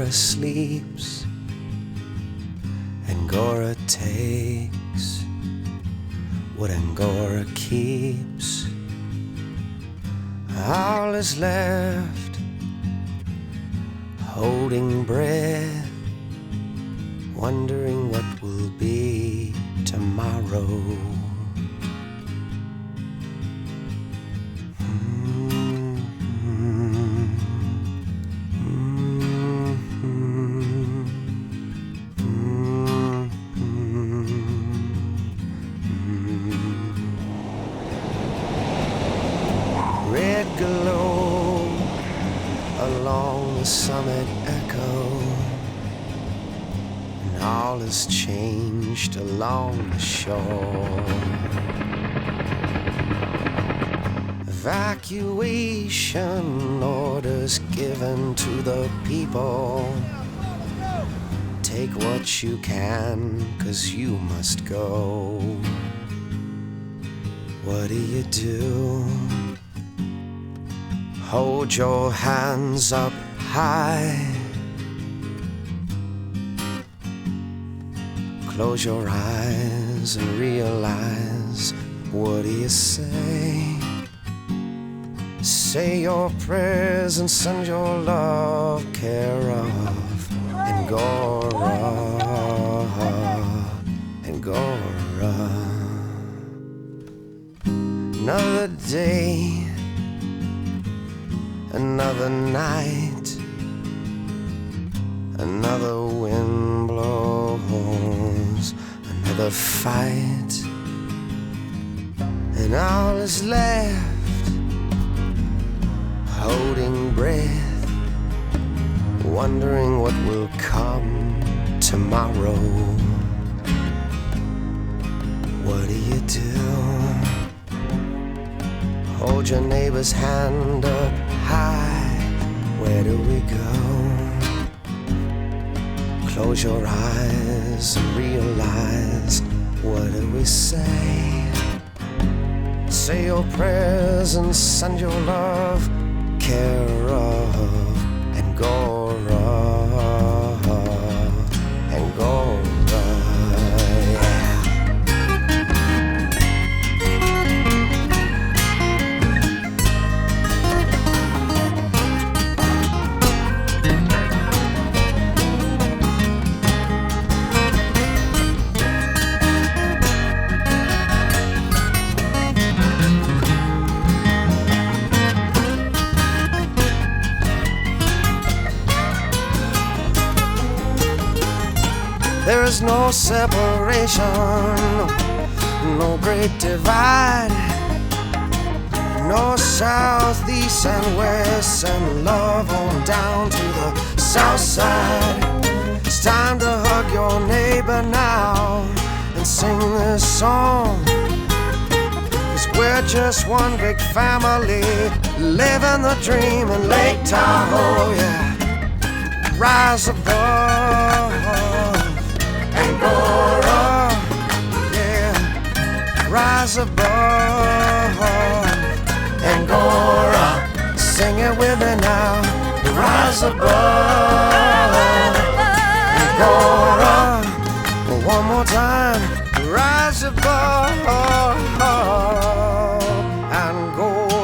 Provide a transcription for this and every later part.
Angora sleeps, Angora takes what Angora keeps. All is left holding breath, wondering what will be tomorrow. Red glow along the summit echo, and all is changed along the shore. Evacuation orders given to the people. Take what you can, 'cause you must go. What do? Hold your hands up high. Close your eyes and realize, what do you say? Say your prayers and send your love, care of Angora, Angora. Another day, another night, another wind blows, another fight, and all is left holding breath, wondering what will come tomorrow. What do? Hold your neighbor's hand up high. Where do we go? Close your eyes and realize, what do we say? Say your prayers and send your love, care of Angora, Angora, yeah. There is no separation, no great divide, no south, east and west, and love on down to the south side. It's time to hug your neighbor now and sing this song, 'cause we're just one big family, living the dream in Lake Tahoe, yeah. Rise above Angora, yeah. Rise above Angora. Sing it with me now. Rise above Angora. One more time. Rise above Angora.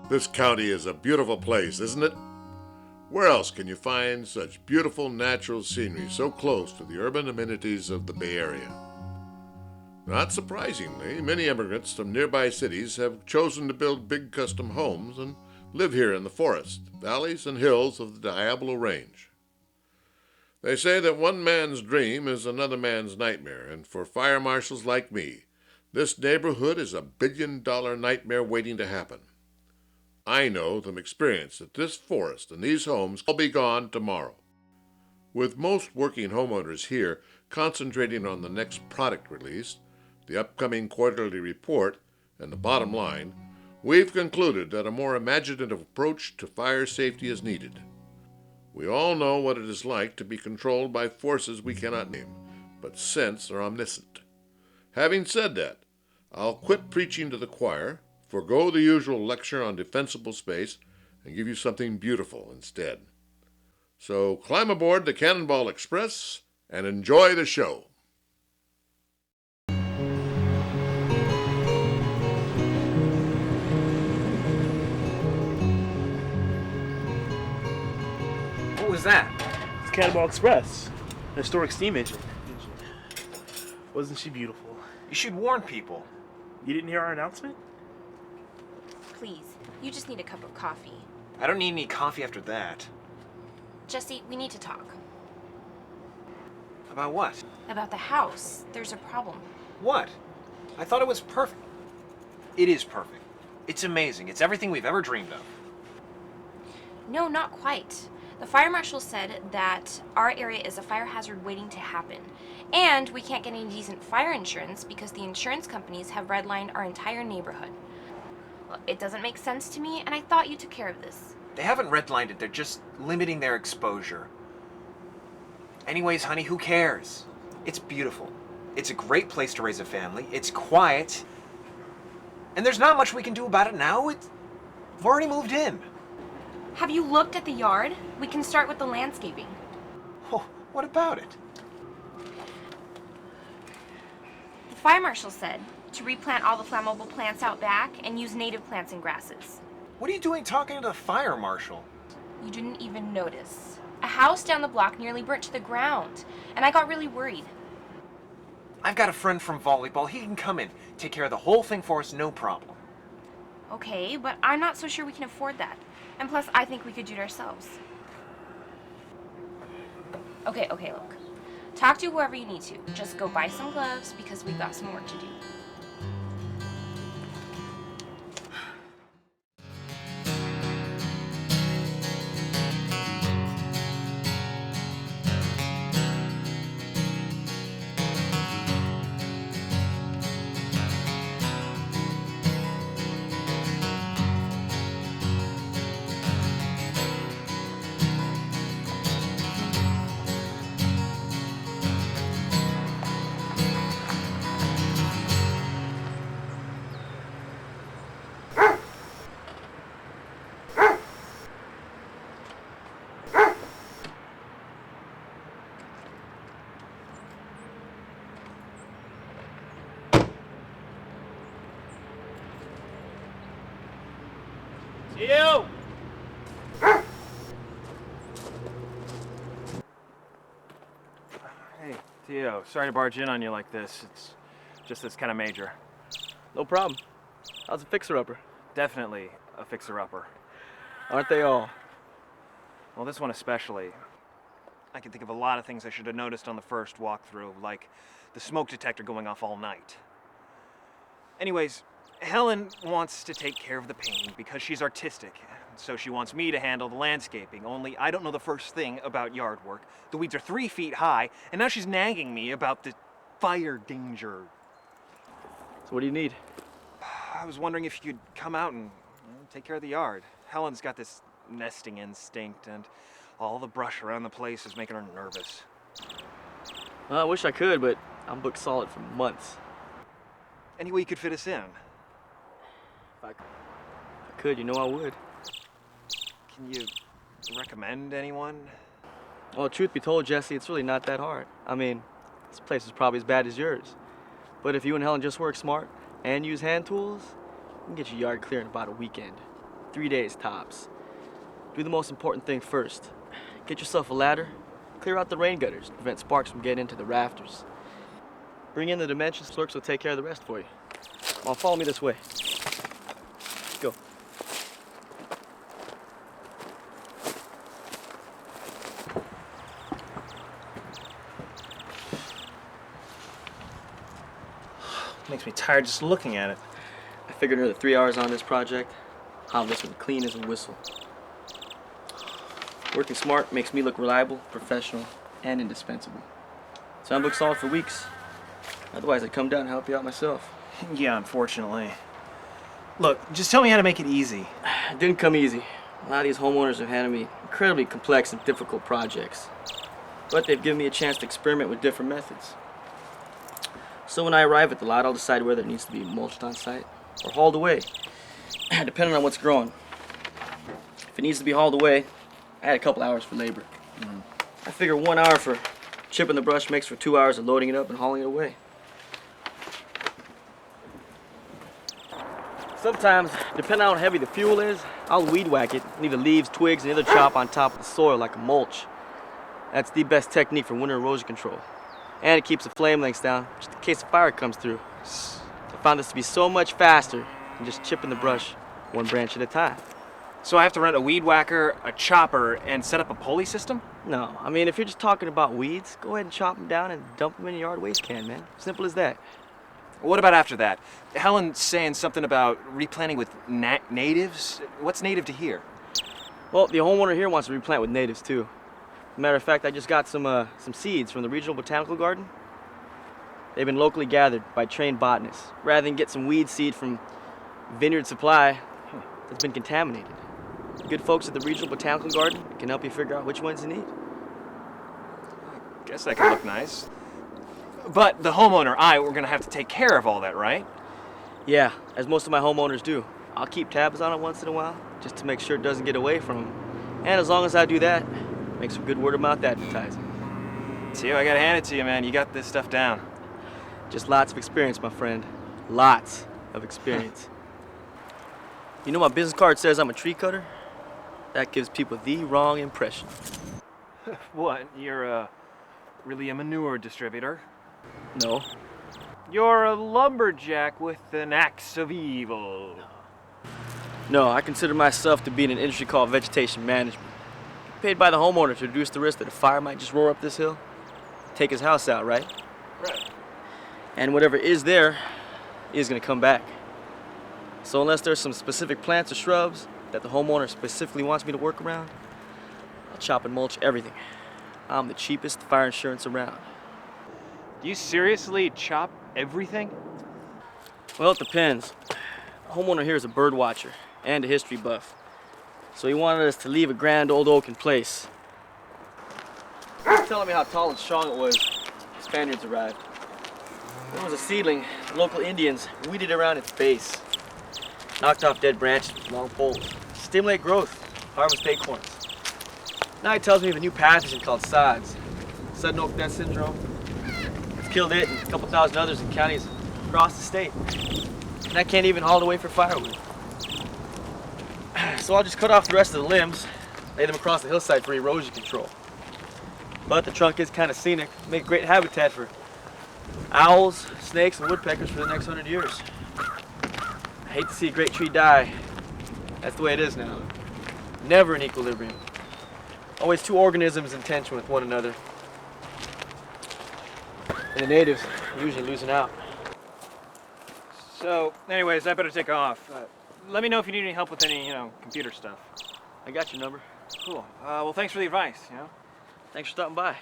This county is a beautiful place, isn't it? Where else can you find such beautiful natural scenery so close to the urban amenities of the Bay Area? Not surprisingly, many immigrants from nearby cities have chosen to build big custom homes and live here in the forests, valleys, and hills of the Diablo Range. They say that one man's dream is another man's nightmare, and for fire marshals like me, this neighborhood is a billion-dollar nightmare waiting to happen. I know from experience that this forest and these homes will be gone tomorrow. With most working homeowners here concentrating on the next product release, the upcoming quarterly report, and the bottom line, we've concluded that a more imaginative approach to fire safety is needed. We all know what it is like to be controlled by forces we cannot name, but sense are omniscient. Having said that, I'll quit preaching to the choir, forego the usual lecture on defensible space, and give you something beautiful instead. So climb aboard the Cannonball Express and enjoy the show. What was that? It's Cannonball Express, an historic steam engine. Wasn't she beautiful? You should warn people. You didn't hear our announcement? Please, you just need a cup of coffee. I don't need any coffee after that. Jesse, we need to talk. About what? About the house. There's a problem. What? I thought it was perfect. It is perfect. It's amazing. It's everything we've ever dreamed of. No, not quite. The fire marshal said that our area is a fire hazard waiting to happen. And we can't get any decent fire insurance because the insurance companies have redlined our entire neighborhood. Well, it doesn't make sense to me, and I thought you took care of this. They haven't redlined it. They're just limiting their exposure. Anyways, honey, who cares? It's beautiful. It's a great place to raise a family. It's quiet. And there's not much we can do about it now. We've already moved in. Have you looked at the yard? We can start with the landscaping. Oh, what about it? The fire marshal said to replant all the flammable plants out back and use native plants and grasses. What are you doing talking to the fire marshal? You didn't even notice. A house down the block nearly burnt to the ground, and I got really worried. I've got a friend from volleyball. He can come in, take care of the whole thing for us, no problem. Okay, but I'm not so sure we can afford that. And plus, I think we could do it ourselves. Okay, look. Talk to whoever you need to. Just go buy some gloves because we've got some work to do. Theo! Hey, Theo, sorry to barge in on you like this. It's just this kind of major. No problem. How's a fixer-upper? Definitely a fixer-upper. Aren't they all? Well, this one especially. I can think of a lot of things I should have noticed on the first walkthrough, like the smoke detector going off all night. Anyways, Helen wants to take care of the painting because she's artistic, so she wants me to handle the landscaping, only I don't know the first thing about yard work. The weeds are 3 feet high, and now she's nagging me about the fire danger. So what do you need? I was wondering if you could come out and take care of the yard. Helen's got this nesting instinct, and all the brush around the place is making her nervous. Well, I wish I could, but I'm booked solid for months. Any way you could fit us in? If I could, you know I would. Can you recommend anyone? Well, truth be told, Jesse, it's really not that hard. I mean, this place is probably as bad as yours. But if you and Helen just work smart and use hand tools, you can get your yard clear in about a weekend. 3 days tops. Do the most important thing first. Get yourself a ladder, clear out the rain gutters to prevent sparks from getting into the rafters. Bring in the dimensions, clerks will take care of the rest for you. Now follow me this way. Go. Makes me tired just looking at it. I figured another 3 hours on this project, I'll have this one clean as a whistle. Working smart makes me look reliable, professional, and indispensable. So I'm booked solid for weeks. Otherwise, I'd come down and help you out myself. Yeah, unfortunately. Look, just tell me how to make it easy. It didn't come easy. A lot of these homeowners have handed me incredibly complex and difficult projects, but they've given me a chance to experiment with different methods. So when I arrive at the lot, I'll decide whether it needs to be mulched on site or hauled away, depending on what's growing. If it needs to be hauled away, I had a couple hours for labor. I figure 1 hour for chipping the brush makes for 2 hours of loading it up and hauling it away. Sometimes, depending on how heavy the fuel is, I'll weed whack it, leave the leaves, twigs, and other chop on top of the soil like a mulch. That's the best technique for winter erosion control. And it keeps the flame lengths down, just in case a fire comes through. I found this to be so much faster than just chipping the brush one branch at a time. So I have to rent a weed whacker, a chopper, and set up a pulley system? No, I mean, if you're just talking about weeds, go ahead and chop them down and dump them in your yard waste can, man. Simple as that. What about after that? Helen's saying something about replanting with natives. What's native to here? Well, the homeowner here wants to replant with natives too. Matter of fact, I just got some seeds from the regional botanical garden. They've been locally gathered by trained botanists, rather than get some weed seed from Vineyard Supply that's been contaminated. The good folks at the regional botanical garden can help you figure out which ones you need. Guess that could look nice. But the homeowner, we're gonna have to take care of all that, right? Yeah, as most of my homeowners do. I'll keep tabs on it once in a while, just to make sure it doesn't get away from them. And as long as I do that, make some good word-of-mouth advertising. Tio, I gotta hand it to you, man. You got this stuff down. Just lots of experience, my friend. Lots of experience. You know my business card says I'm a tree cutter? That gives people the wrong impression. What? You're really a manure distributor? No. You're a lumberjack with an axe of evil. No, I consider myself to be in an industry called vegetation management. Paid by the homeowner to reduce the risk that a fire might just roar up this hill, take his house out, right? Right. And whatever is there is gonna come back. So unless there's some specific plants or shrubs that the homeowner specifically wants me to work around, I'll chop and mulch everything. I'm the cheapest fire insurance around. Do you seriously chop everything? Well, it depends. The homeowner here is a bird watcher and a history buff. So he wanted us to leave a grand old oak in place. He was telling me how tall and strong it was when the Spaniards arrived. When it was a seedling, the local Indians weeded around its base. Knocked off dead branches with long poles. Stimulate growth, harvest acorns. Now he tells me of a new pathogen called SODS, sudden oak death syndrome. It's killed it and a couple thousand others in counties across the state. And I can't even haul it away for firewood. So I'll just cut off the rest of the limbs, lay them across the hillside for erosion control. But the trunk is kind of scenic, make great habitat for owls, snakes, and woodpeckers for the next 100 years. I hate to see a great tree die. That's the way it is now. Never in equilibrium. Always two organisms in tension with one another. And the natives are usually losing out. So, anyways, I better take off. Let me know if you need any help with any, computer stuff. I got your number. Cool. Well, thanks for the advice, Thanks for stopping by.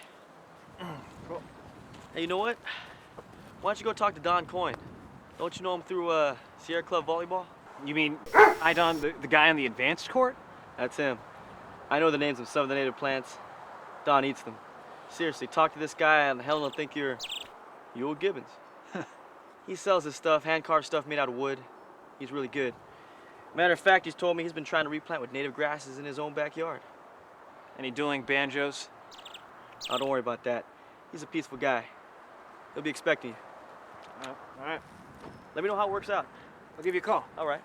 Cool. Hey, you know what? Why don't you go talk to Don Coyne? Don't you know him through Sierra Club Volleyball? You mean Idon, the guy on the advanced court? That's him. I know the names of some of the native plants. Don eats them. Seriously, talk to this guy and hell will think you're old Gibbons. He sells his stuff, hand-carved stuff made out of wood. He's really good. Matter of fact, he's told me he's been trying to replant with native grasses in his own backyard. Any dueling banjos? Oh, don't worry about that. He's a peaceful guy. He'll be expecting you. All right. Let me know how it works out. I'll give you a call. All right.